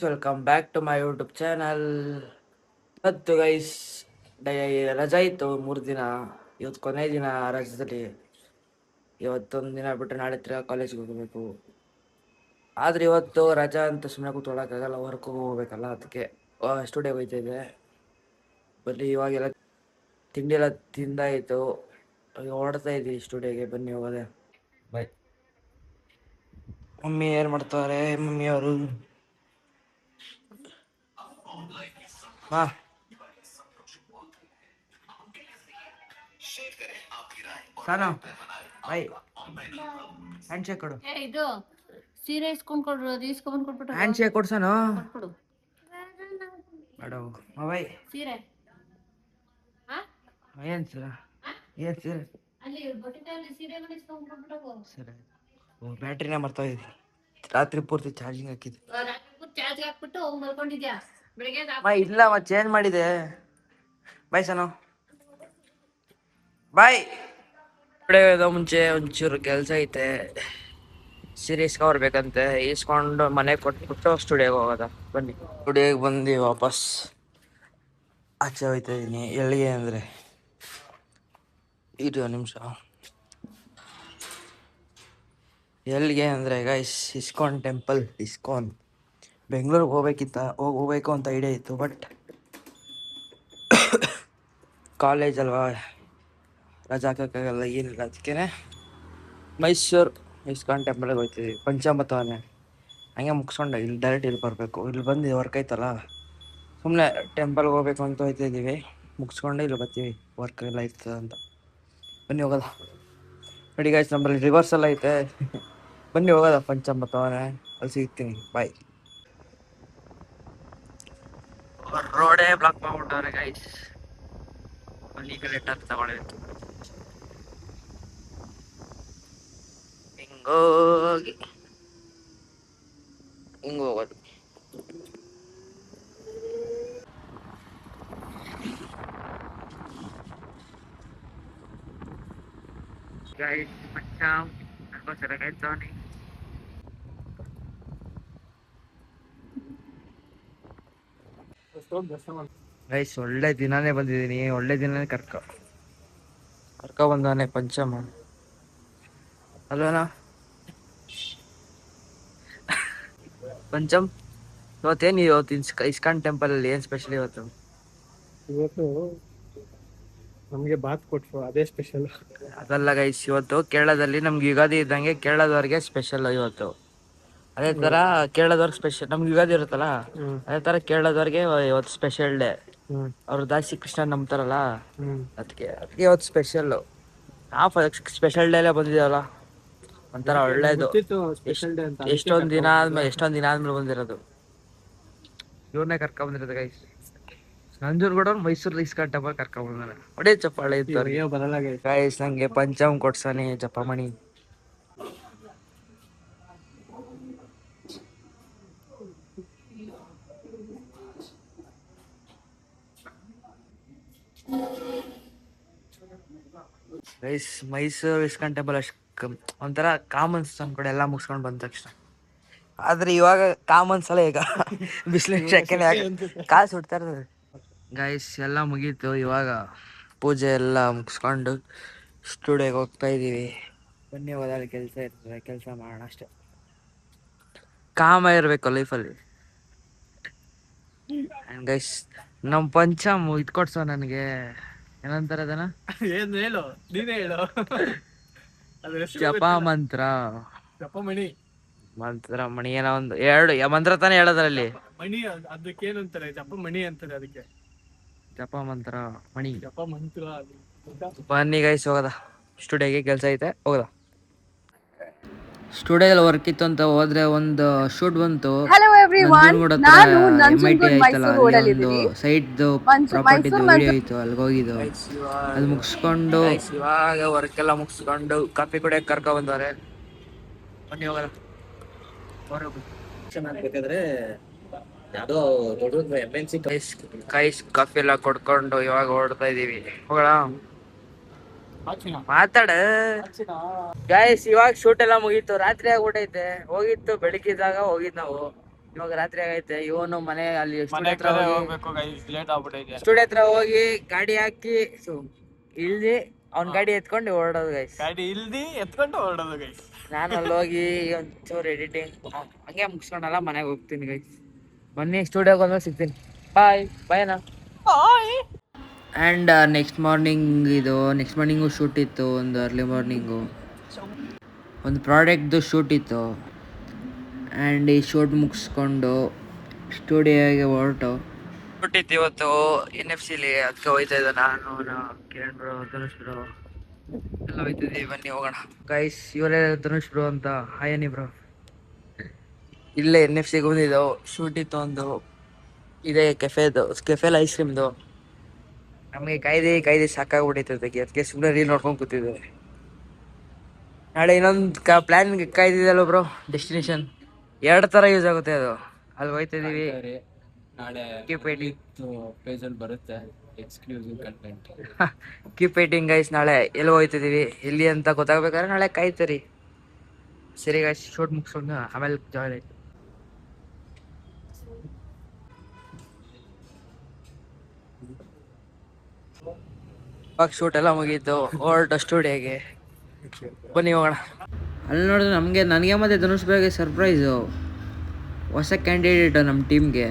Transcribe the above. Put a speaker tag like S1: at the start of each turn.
S1: Welcome back to my YouTube channel. ಇವತ್ತು guys ರಜಾ ಇತ್ತು 3 ದಿನ. ಇವತ್ತು ಕೊನೆ ದಿನ ರಜದಲ್ಲಿ. ಇವತ್ತೊಂದು ದಿನ ಬಿಟ್ಟರೆ ನಾಳೆ ತಿರ್ಗಾ ಕಾಲೇಜ್ಗೆ ಹೋಗಬೇಕು. ಆದರೆ ಇವತ್ತು ರಜಾ ಅಂತ ಸುಮ್ಮನೆ ಕೂತ್ಕೊಳ್ಳೋಕ್ಕಾಗಲ್ಲ, ವರ್ಕ್ಗೆ ಹೋಗ್ಬೇಕಲ್ಲ, ಅದಕ್ಕೆ ಸ್ಟುಡಿಯೋಗೆ ಹೋಗ್ತಾಯಿದ್ದೆ. ಬನ್ನಿ, ಇವಾಗೆಲ್ಲ ತಿಂಡಿ ಎಲ್ಲ ತಿಂದಾಯಿತು, ಹೊರಡ್ತಾ ಇದ್ದೀವಿ ಸ್ಟುಡಿಯೋಗೆ. ಬನ್ನಿ ಹೋಗೋದೆ. ಬಾಯ್. ಮಮ್ಮಿ ಏನು ಮಾಡ್ತಾರೆ? ಮಮ್ಮಿಯವರು ಹಾ ಸಾನು ಬಾಯ್. ಹ್ಯಾಂಡ್ ಶೇಕ್ ಕೊಡು.
S2: ಇದು ಸೀರೆ ಇಸ್ಕೊಂಡ್ ಕೊಡ್ರು, ಇಸ್ಕೊಂಡ್ ಕೊಟ್ಬಿಟ್ಟು
S1: ಹ್ಯಾಂಡ್ ಶೇಕ್ ಕೊಡು ಸಾನು.
S2: ಕೊಟ್ಬಿಡು
S1: ಬೇಡ ಬಾಯ್.
S2: ಸೀರೆ.
S1: ಏನು ಸೀರೆ? ಏನು ಸೀರೆ?
S2: ಅಲ್ಲಿ ಬೊಟ್ಟಿನಲ್ಲಿ ಸೀರೆಗಳು ಇಸ್ಕೊಂಡ್ ಕೊಟ್ಬಿಟ್ಟು
S1: ಸರಿ. ಬ್ಯಾಟ್ರಿನೇ ಮರ್ತಾ ಇದ್ದೀನಿ. ರಾತ್ರಿ ಪೂರ್ತಿ ಚಾರ್ಜಿಂಗ್ ಹಾಕಿದ್ದೆ.
S2: ಚಾರ್ಜ್ ಹಾಕ್ಬಿಟ್ಟು ಹೋಗಿ ಮಲ್ಕೊಂಡಿದ್ಯಾ? ಬೆಳಿಗ್ಗೆ
S1: ಇಲ್ಲ ಚೇಂಜ್ ಮಾಡಿದೆ. ಬಾಯ್ ಸಾನು ಬಾಯ್. ಮುಂಚೆ ಒಂಚೂರು ಕೆಲಸ ಐತೆ, ಸೀರೆ ಇಸ್ಕೊಬರ್ಬೇಕಂತೆ. ಇಸ್ಕೊಂಡು ಮನೆಗೆ ಕೊಟ್ಬಿಟ್ಟು ಸ್ಟುಡಿಯೋಗೆ ಹೋಗೋದ. ಬನ್ನಿ. ಸ್ಟುಡಿಯೋಗೆ ಬಂದು ವಾಪಸ್ ಆಚೆ ಹೋಗ್ತಾ ಇದ್ದೀನಿ. ಎಲ್ಲಿಗೆ ಅಂದರೆ ಇದು ನಿಮಿಷ. ಎಲ್ಲಿಗೆ ಅಂದರೆ ಗೈಸ್, ಇಸ್ಕಾನ್ ಟೆಂಪಲ್. ಇಸ್ಕಾನ್ ಬೆಂಗಳೂರಿಗೆ ಹೋಗ್ಬೇಕು ಅಂತ ಐಡಿಯಾ ಇತ್ತು, ಬಟ್ ಕಾಲೇಜ್ ಅಲ್ವಾ, ರಜಾ ಹಾಕೋಕ್ಕಾಗಲ್ಲ, ಏನಿಲ್ಲ. ಅದಕ್ಕೆ ಮೈಸೂರು ಇಸ್ಕಾನ್ ಟೆಂಪಲ್ಗೆ ಹೋಗ್ತಿದ್ವಿ. ಪಂಚಾಮೃತವನ್ನೇ ಹಂಗೆ ಮುಗಿಸ್ಕೊಂಡು ಇಲ್ಲಿ ಡೈರೆಕ್ಟ್ ಇಲ್ಲಿ ಬರಬೇಕು. ಇಲ್ಲಿ ಬಂದು ವರ್ಕ್ ಐತಲ್ಲ, ಸುಮ್ಮನೆ ಟೆಂಪಲ್ಗೆ ಹೋಗ್ಬೇಕು ಅಂತ ಹೋಗ್ತಿದ್ದೀವಿ. ಮುಗಿಸ್ಕೊಂಡು ಇಲ್ಲಿ ಬರ್ತೀವಿ, ವರ್ಕ್ ಎಲ್ಲ ಇರ್ತದೆ ಅಂತ. ಬನ್ನಿ ಹೋಗೋದ. ನೋಡಿ ಗೈಸ್, ನಮ್ಮಲ್ಲಿ ರಿವರ್ಸ್ ಎಲ್ಲ ಐತೆ. ಬನ್ನಿ ಹೋಗೋದ ಪಂಚಾಮೃತವನ್ನೇ, ಅಲ್ಲಿ ಸಿಗ್ತೀನಿ. ಬಾಯ್. ರೋಡೇ ಬ್ಲಾಕ್ ಮಾಡ್ಬಿಟ್ಟವ್ರೆ ಗೈಸ್. ಈ ಕಡೆ ಟರ್ನ್ ತಗೊಳ್ಳಿತ್ತು. ಹಿಂಗೋಗಿ ಹಿಂಗೆ ಹೋಗೋದು. ಗೈಸ್ ಗೈಸ್, ಒಳ್ಳೆ ದಿನಾನೇ ಬಂದಿದ್ದೀನಿ. ಒಳ್ಳೆ ದಿನಾನೇ ಕರ್ಕ ಬಂದಾನೆ ಪಂಚಮ ಅಲ್ವೇನಾ? ಪಂಚಮ್, ಇವತ್ತು ಇಸ್ಕಾನ್ ಟೆಂಪಲ್ ಅಲ್ಲಿ ಏನ್ ಸ್ಪೆಷಲ್? ಇವತ್ತು
S3: ನಮಗೆ ಬಾತ್ ಕೊಟ್ರು, ಅದೇ ಸ್ಪೆಷಲ್.
S1: ಅದಲ್ಲ ಗೈಸ್, ಇವತ್ತು ಕೇರಳದಲ್ಲಿ ನಮ್ಗೆ ಯುಗಾದಿ ಇದ್ದಂಗೆ ಕೇರಳದವ್ರಿಗೆ ಸ್ಪೆಷಲ್ ಇವತ್ತು. ಅದೇ ತರ ಕೇರಳದವ್ರಿಗೆ ಸ್ಪೆಷಲ್, ನಮ್ಗೆ ಯುಗಾದಿ ಇರುತ್ತಲ್ಲ, ಅದೇ ತರ ಕೇರಳದವ್ರಿಗೆ ಇವತ್ತು ಸ್ಪೆಷಲ್ ಡೇ. ಅವ್ರು ದಾಸಿ ಕೃಷ್ಣ ನಂಬ್ತಾರಲ್ಲ, ಅದಕ್ಕೆ ಇವತ್ತು ಸ್ಪೆಷಲ್. ಸ್ಪೆಷಲ್ ಡೇ ಬಂದಿದ್ದೇವಲ್ಲ, ಒಂಥರ ಒಳ್ಳೇದು. ಎಷ್ಟೊಂದ್ ದಿನ ಆದ್ಮೇಲೆ ಬಂದಿರೋದು. ಇವ್ರನ್ನೇ ಕರ್ಕೊಂಡ್ ಬಂದಿರೋದು guys. Nanjangud Mysore ISKCON temple ಕರ್ಕೊಂಡ್ ಬಂದಾನೆ. ಒಡೆ ಚಪ್ಪಾಳೆ ಇತ್ತು ಗೈಸ್. ನಂಗೆ ಪಂಚಮ್ ಕೊಡ್ಸಾನೆ ಜಪಮಣಿ. ಗೈಸ್, ಮೈಸೂರು ಇಸ್ಕಾನ್ ಟೆಂಪಲ್ ಅಷ್ಟು ಒಂಥರ ಕಾಮನ್ಸ್ ನಮ್ ಕಡೆ ಎಲ್ಲ ಮುಗಿಸ್ಕೊಂಡು ಬಂದ ತಕ್ಷಣ. ಆದ್ರೆ ಇವಾಗ ಕಾಮನ್ಸ್ ಅಲ್ಲ, ಈಗ ಬಿಸಿಲಿನ ಶೆಕೆನೆ ಕಾಲು ಸುಡ್ತಾ ಇರ್ತದೆ. ಗೈಸ್, ಎಲ್ಲ ಮುಗೀತು. ಇವಾಗ ಪೂಜೆ ಎಲ್ಲ ಮುಗಿಸ್ಕೊಂಡು ಸ್ಟುಡಿಯೋಗೆ ಹೋಗ್ತಾ ಇದ್ದೀವಿ. ಬನ್ನಿ ಹೋದಲ್ಲಿ ಕೆಲಸ ಇರ್ತದೆ, ಕೆಲಸ ಮಾಡೋಣ ಅಷ್ಟೇ. ಕಾಮ ಇರಬೇಕು ಲೈಫಲ್ಲಿ. ಆ್ಯಂಡ್ ಗೈಸ್, ನಮ್ಮ ಪಂಚಮ್ ಇದು ಕೊಡ್ಸೋ ನನಗೆ, ಏನಂತಾರೆ ಅದನ್ನ?
S3: ಏನು ಹೇಳು, ನೀನೇ ಹೇಳು.
S1: ಜಪ ಮಂತ್ರ,
S3: ಜಪಮಣಿ
S1: ಮಂತ್ರ ಮಣಿ, ಏನೋ ಒಂದು ಎರಡು ಮಂತ್ರ ತಾನೇ ಹೇಳೋದ್ರಲ್ಲಿ.
S3: ಮಣಿ ಅದಕ್ಕೇನು ಅಂತಾರೆ? ಜಪಮಣಿ ಅಂತಾರೆ ಅದಕ್ಕೆ.
S1: ಜಪ ಮಂತ್ರ ಮಣಿ,
S3: ಜಪ ಮಂತ್ರ.
S1: ಬನ್ನಿ ಗೈಸ್ ಹೋಗದ. ಸ್ಟುಡಿಯೋಗೆ ಕೆಲಸ ಐತೆ, ಹೋಗದ. ಸ್ಟುಡಿಯೋದಲ್ಲಿ ವರ್ಕ್ ಇತ್ತು ಅಂತ ಹೋದ್ರೆ ಒಂದು ಶೂಟ್ ಬಂತು. ಸೈಟ್ ಪ್ರಾಪರ್ಟಿ ವಿಡಿಯೋ ಇತ್ತು, ಅಲ್ಲಿಗೆ ಹೋಗಿದ್ದು. ಅದು ಮುಗಿಸ್ಕೊಂಡು ಇವಾಗ ವರ್ಕ್ ಎಲ್ಲ ಮುಗಿಸ್ಕೊಂಡು ಕಾಫಿ ಕುಡಿಯಕ್ಕೆ ಕರ್ಕೊ ಬಂದವ್ರೆ. ಬನ್ನಿ ಹೋಗದ. ಕಾಫಿ ಎಲ್ಲ ಕೊಡ್ಕೊಂಡು ಇವಾಗ ಹೊರಡ್ತಾ ಇದೀವಿ. ಹೋಗೋಣ, ಮಾತಾಡ ಗೈಸ್. ಇವಾಗ ಶೂಟ್ ಎಲ್ಲ ಮುಗೀತು, ರಾತ್ರಿ ಆಗ್ಬಿಟ್ಟೈತೆ. ಹೋಗಿತ್ತು ಬೆಳಗ್ಗಿದ್ದಾಗ ಹೋಗಿದ್ ನಾವು. ಇವಾಗ ರಾತ್ರಿ ಆಗೈತೆ. ಇವನು ಮನೆ ಅಲ್ಲಿ
S3: ಮನೆ
S1: ಸ್ಟುಡಿಯೋ ಹತ್ರ
S3: ಕಡೆ
S1: ಹೋಗಿ
S3: ಹೋಗ್ಬೇಕು ಗೈಸ್, ಲೇಟ್ ಆಗ್ಬಿಟ್ಟೈತೆ.
S1: ಸ್ಟುಡಿಯೋ ಹತ್ರ ಹೋಗಿ ಗಾಡಿ ಹಾಕಿ ಇಳ್ದಿ ಅವ್ನ ಗಾಡಿ ಎತ್ಕೊಂಡು ಹೊರಡೋದು ಗೈಸ್.
S3: ಗಾಡಿ ಇಲ್ದಿ ಎತ್ಕೊಂಡು ಹೊರಡೋದು ಗೈಸ್.
S1: ನಾನು ಅಲ್ಲಿ ಹೋಗಿ ಒಂಚೂರು ಎಡಿಟಿಂಗ್ ಹಂಗೆ ಮುಗಿಸ್ಕೊಂಡಲ್ಲ ಮನೆಗೆ ಹೋಗ್ತೀನಿ ಗೈಸ್. ಬನ್ನಿ ಸ್ಟುಡಿಯೋಗೆ ಬಂದ್ರೆ ಸಿಗ್ತೀನಿ. ಬಾಯ್ ಬಾಯ್ನಾ. ಆ್ಯಂಡ್ ನೆಕ್ಸ್ಟ್ ಮಾರ್ನಿಂಗು ಶೂಟ್ ಇತ್ತು. ಒಂದು ಅರ್ಲಿ ಮಾರ್ನಿಂಗು ಒಂದು ಪ್ರಾಡಕ್ಟ್ದು ಶೂಟ್ ಇತ್ತು. ಆ್ಯಂಡ್ ಈ ಶೂಟ್ ಮುಗಿಸ್ಕೊಂಡು ಸ್ಟುಡಿಯೋಗೆ ಹೊರಟು ಶೂಟ್ ಇತ್ತು ಇವತ್ತು NFC ಅದಕ್ಕೆ ಹೋಯ್ತಾ ಇದ್ದ ನಾನು ಕಿರಣ್ ಬ್ರೋ, ಧನುಷ್ ಬ್ರೋ ಎಲ್ಲ ಹೋಯ್ತಿದ್ದೀವಿ. ಬನ್ನಿ ಹೋಗೋಣ ಗೈಸ್. ಇವರೇ ಧನುಷ್ ಬ್ರೋ ಅಂತ. ಹಾಯನಿ ಬ್ರೋ. ಇಲ್ಲೇ NFC ಬಂದಿದ್ದೆವು. ಶೂಟ್ ಇತ್ತು ಒಂದು. ಇದೇ ಕೆಫೆಲ್ ಐಸ್ ಕ್ರೀಮ್ದು. ನಮಗೆ ಕಾಯ್ದೆ ಸಾಕಾಗ್ಬಿಟ್ಟೈತೆ. ಅದಕ್ಕೆ ಸುಮ್ಮನೆ ರೀಲ್ ನೋಡ್ಕೊಂಡು ಕೂತಿದ್ದೇವೆ. ನಾಳೆ ಇನ್ನೊಂದು ಪ್ಲ್ಯಾನ್ ಕಾಯ್ದಿದೆಯಲ್ಲ ಬ್ರೋ, ಡೆಸ್ಟಿನೇಷನ್ 2 ಥರ ಯೂಸ್ ಆಗುತ್ತೆ ಅದು. ಅಲ್ಲಿ ಹೋಯ್ತಿದ್ದೀವಿ.
S4: ನಾಳೆ ಪೇಜಲ್ಲಿ ಬರುತ್ತೆ exclusive content.
S1: Keep waiting guys. ನಾಳೆ ಎಲ್ಲಿ ಹೋಯ್ತಿದ್ದೀವಿ ಎಲ್ಲಿ ಅಂತ ಗೊತ್ತಾಗ್ಬೇಕಾದ್ರೆ ನಾಳೆ ಕಾಯ್ತೀರಿ. ಸರಿ ಗೈಸ್, ಶೂಟ್ ಮುಗಿಸ್ಕೊಂಡು ಆಮೇಲೆ ಜಾಯ್ನ್ ಆಯ್ತು. ಇವಾಗ ಶೂಟ್ ಎಲ್ಲ ಮುಗೀತು. ಹೊರಟ ಸ್ಟುಡಿಯೋಗೆ. ಬನ್ನಿ ಹೋಗೋಣ. ಅಲ್ಲಿ ನೋಡಿದ್ರೆ ನನಗೆ ಮತ್ತು ಧನುಷ್ ಬ್ರೋಗೆ ಸರ್ಪ್ರೈಸು. ಹೊಸ ಕ್ಯಾಂಡಿಡೇಟು ನಮ್ಮ ಟೀಮ್ಗೆ.